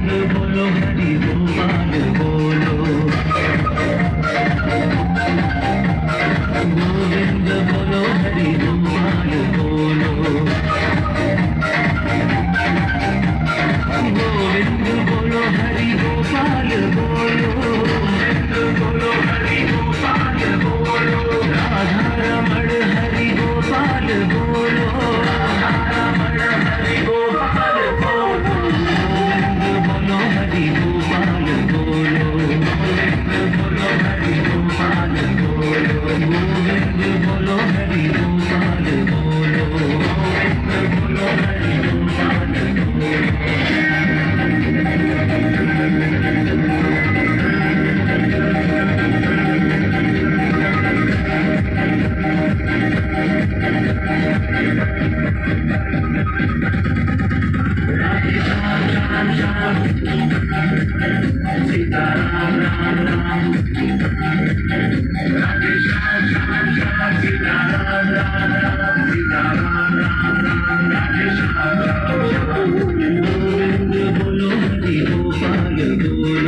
बोलो हरि गोपाल बोलो, गोविंद बोलो हरि गोपाल बोलो, गोविंद बोलो हरि गोपाल बोलो, गोविंद बोलो हरि गोपाल बोलो, राधा रमण हरि गोपाल बोलो, राधा रमण हरि गोपाल बोलो, गोविंद बोलो हरि गोपाल बोलो, गोविंद बोलो हरि गोपाल बोलो, गोविंद बोलो हरि गोपाल बोलो, गोविंद बोलो हरि गोपाल बोलो। सीताराम राम राम, राधे श्याम श्याम श्याम, सीताराम राम राम, सीताराम राम राम, राधे श्याम श्याम श्याम। गोविंद बोलो हरि गोपाल बोलो,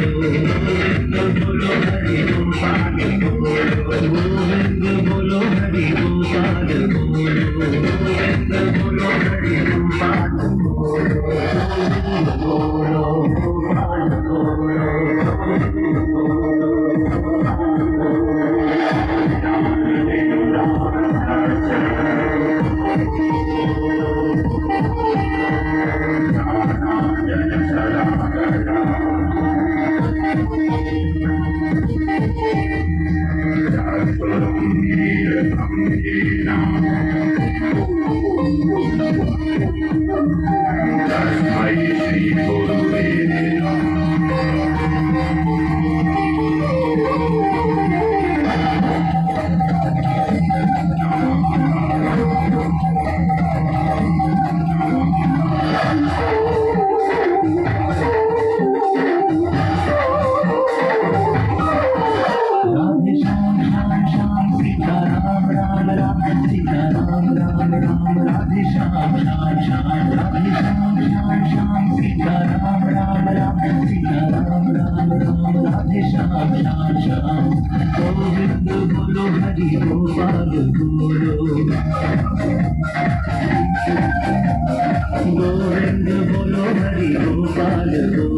गोविंद बोलो हरि गोपाल बोलो, गोविंद बोलो हरि गोपाल बोलो, गोविंद बोलो हरि गोपाल बोलो, बोलो गोपाल बोलो। राधे श्याम श्याम श्याम, सीताराम राम राम, सीताराम राम राम, राधे श्याम श्याम श्याम, राधे श्याम श्याम श्याम, सीताराम राम राम, सीताराम राम राम, राधे श्याम श्याम श्याम। गोविंद बोलो हरि गोपाल बोलो, गोविंद बोलो हरि गोपाल बोलो।